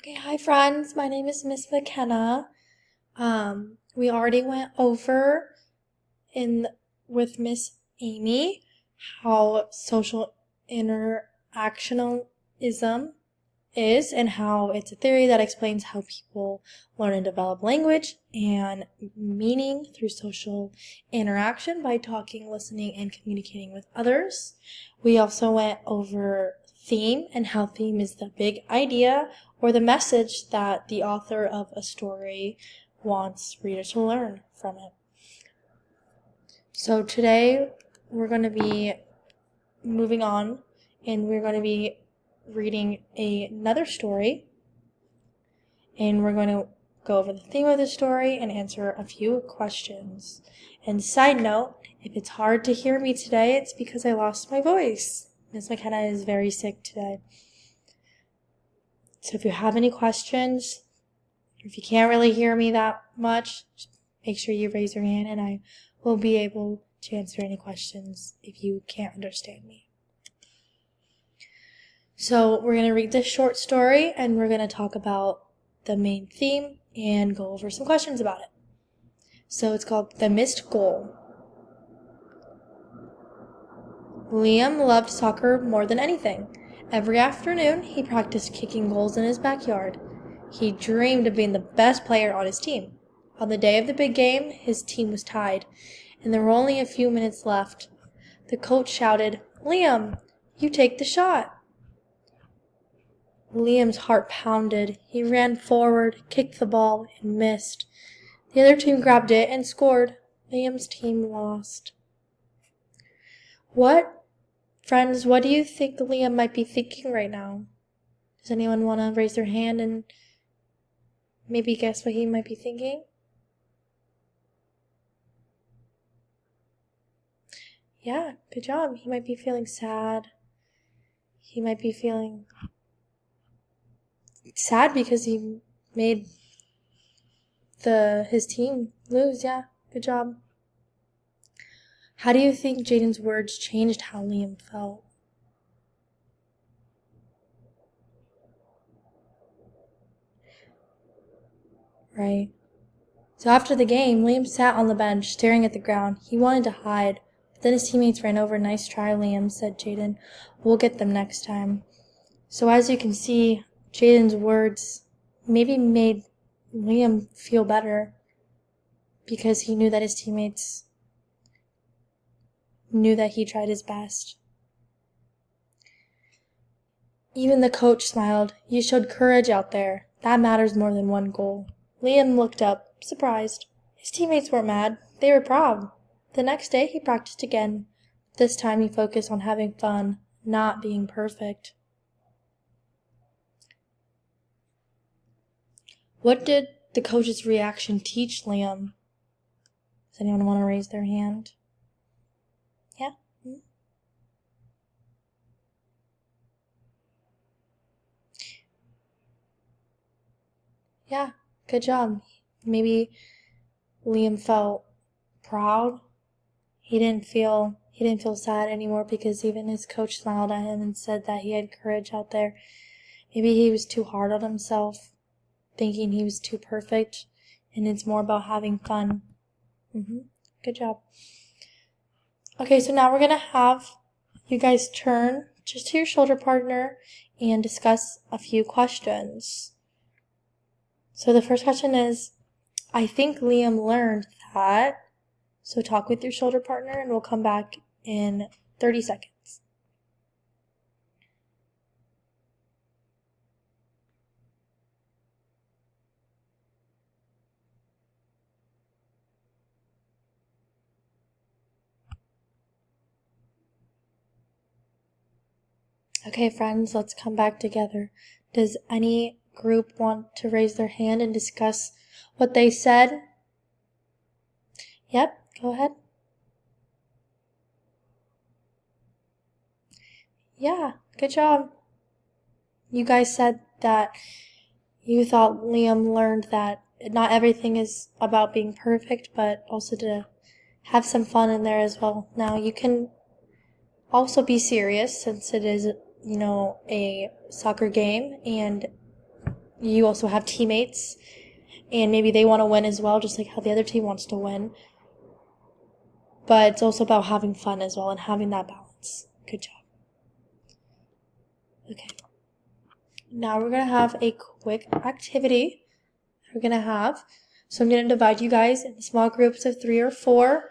Okay, hi friends. My name is Miss McKenna. We already went over with Miss Amy how social interactionism is and how it's a theory that explains how people learn and develop language and meaning through social interaction by talking, listening, and communicating with others. We also went over theme and how theme is the big idea or the message that the author of a story wants readers to learn from it. So today we're going to be moving on and we're going to be reading another story, and we're going to go over the theme of the story and answer a few questions. And side note, if it's hard to hear me today, it's because I lost my voice. Miss McKenna is very sick today. So if you have any questions, if you can't really hear me that much, just make sure you raise your hand and I will be able to answer any questions if you can't understand me. So we're going to read this short story and we're going to talk about the main theme and go over some questions about it. So it's called The Missed Goal. Liam loved soccer more than anything. Every afternoon, he practiced kicking goals in his backyard. He dreamed of being the best player on his team. On the day of the big game, his team was tied, and there were only a few minutes left. The coach shouted, "Liam, you take the shot." Liam's heart pounded. He ran forward, kicked the ball, and missed. The other team grabbed it and scored. Liam's team lost. Friends, what do you think Liam might be thinking right now? Does anyone want to raise their hand and maybe guess what he might be thinking? Yeah, good job. He might be feeling sad. He might be feeling sad because he made his team lose. Yeah, good job. How do you think Jaden's words changed how Liam felt? Right. So after the game, Liam sat on the bench, staring at the ground. He wanted to hide, but then his teammates ran over. "Nice try, Liam," said Jaden. "We'll get them next time." So as you can see, Jaden's words maybe made Liam feel better because he knew that his teammates knew that he tried his best. Even the coach smiled. "You showed courage out there. That matters more than one goal." Liam looked up, surprised. His teammates weren't mad. They were proud. The next day he practiced again. This time he focused on having fun, not being perfect. What did the coach's reaction teach Liam? Does anyone want to raise their hand? Yeah? Yeah, good job. Maybe Liam felt proud. He didn't feel sad anymore because even his coach smiled at him and said that he had courage out there. Maybe he was too hard on himself, thinking he was too perfect, and it's more about having fun. Good job. Okay, so now we're going to have you guys turn just to your shoulder partner and discuss a few questions. So the first question is, I think Liam learned that. So talk with your shoulder partner and we'll come back in 30 seconds. Okay, friends, let's come back together. Does any group want to raise their hand and discuss what they said? Yep, go ahead. Yeah, good job. You guys said that you thought Liam learned that not everything is about being perfect, but also to have some fun in there as well. Now, you can also be serious since it is, a soccer game, and you also have teammates, and maybe they want to win as well, just like how the other team wants to win. But it's also about having fun as well and having that balance. Good job. Okay. Now we're going to have a quick activity we're going to have. So I'm going to divide you guys into small groups of 3 or 4.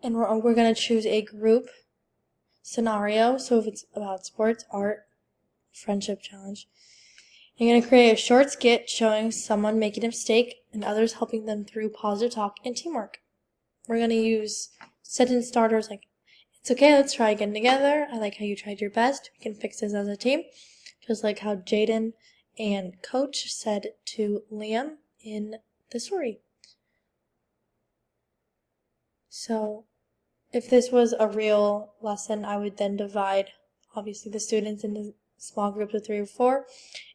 And we're going to choose a group scenario. So if it's about sports, art, friendship challenge. You're going to create a short skit showing someone making a mistake and others helping them through positive talk and teamwork. We're going to use sentence starters like, it's okay, let's try again together. I like how you tried your best. We can fix this as a team. Just like how Jaden and Coach said to Liam in the story. So if this was a real lesson, I would then divide, obviously, the students into small groups of 3 or 4,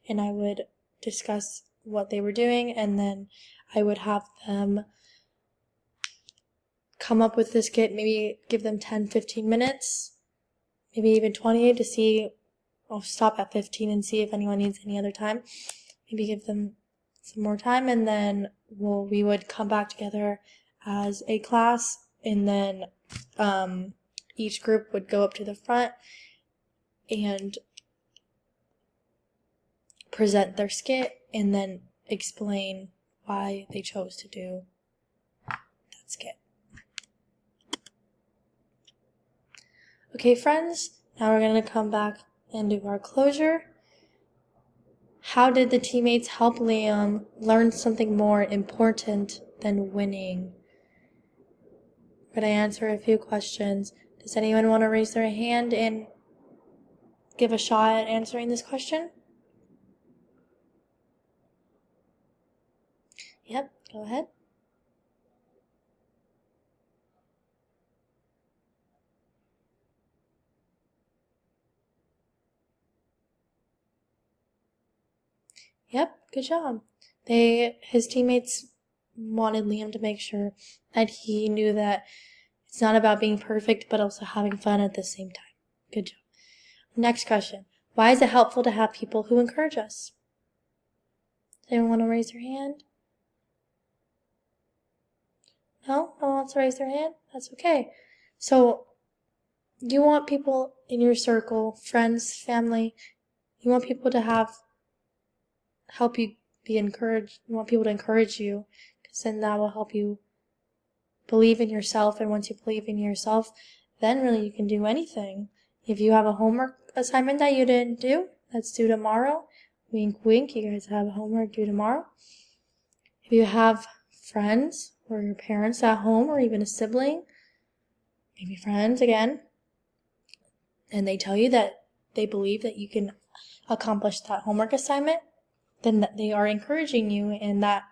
and I would discuss what they were doing, and then I would have them come up with this skit, maybe give them 10-15 minutes, maybe even 20 to see. I'll stop at 15 and see if anyone needs any other time. Maybe give them some more time, and then we would come back together as a class, and then each group would go up to the front and present their skit and then explain why they chose to do that skit. Okay, friends, now we're going to come back and do our closure. How did the teammates help Liam learn something more important than winning? We're going to answer a few questions. Does anyone want to raise their hand and give a shot at answering this question? Yep, go ahead. Yep, good job. His teammates wanted Liam to make sure that he knew that it's not about being perfect, but also having fun at the same time. Good job. Next question. Why is it helpful to have people who encourage us? Does anyone want to raise their hand? No? No one wants to raise their hand? That's okay. So, you want people in your circle, friends, family, you want people to help you be encouraged. You want people to encourage you, because then that will help you believe in yourself. And once you believe in yourself, then really you can do anything. If you have a homework assignment that you didn't do, that's due tomorrow. Wink, wink, you guys have homework due tomorrow. If you have friends or your parents at home or even a sibling, maybe friends again, and they tell you that they believe that you can accomplish that homework assignment, then they are encouraging you, and that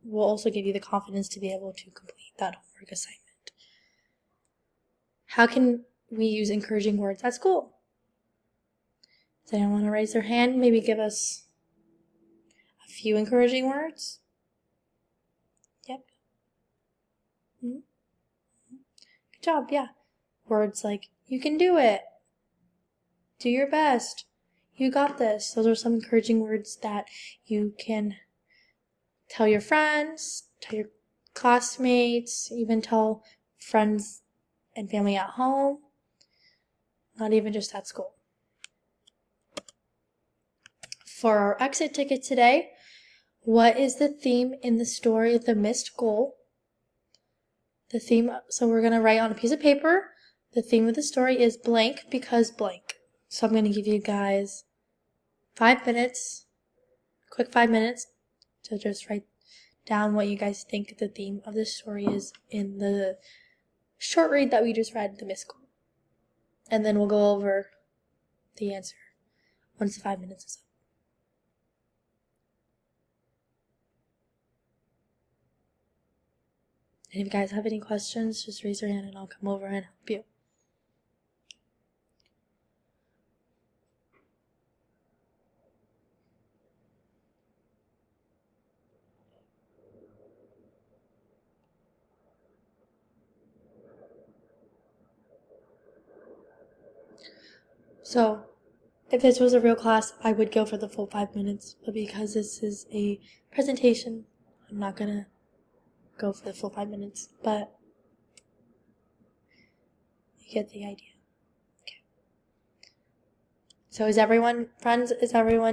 will also give you the confidence to be able to complete that homework assignment. How can we use encouraging words at school? Does anyone want to raise their hand? Maybe give us a few encouraging words? Yep. Mm-hmm. Good job, yeah. Words like, you can do it. Do your best. You got this. Those are some encouraging words that you can tell your friends, tell your classmates, even tell friends and family at home, not even just at school. For our exit ticket today, what is the theme in the story of The Missed Goal? The theme, so we're going to write on a piece of paper, the theme of the story is blank because blank. So I'm going to give you guys 5 minutes, quick 5 minutes, to just write down what you guys think the theme of the story is in the short read that we just read, The Missed Goal. And then we'll go over the answer once the 5 minutes is up. And if you guys have any questions, just raise your hand and I'll come over and help you. So, if this was a real class, I would go for the full 5 minutes, but because this is a presentation, I'm not gonna go for the full 5 minutes, but you get the idea. Okay. So is everyone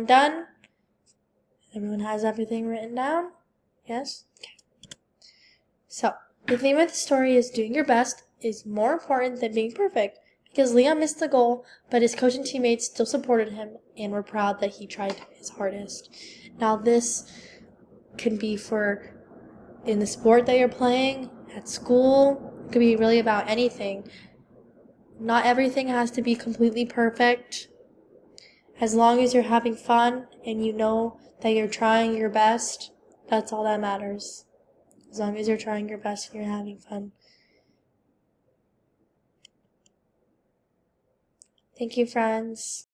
done? Everyone has everything written down? Yes? Okay. So, the theme of the story is doing your best is more important than being perfect, because Leon missed the goal, but his coach and teammates still supported him and were proud that he tried his hardest. Now this can be for in the sport that you're playing, at school, it could be really about anything. Not everything has to be completely perfect. As long as you're having fun and you know that you're trying your best, that's all that matters. As long as you're trying your best and you're having fun. Thank you, friends.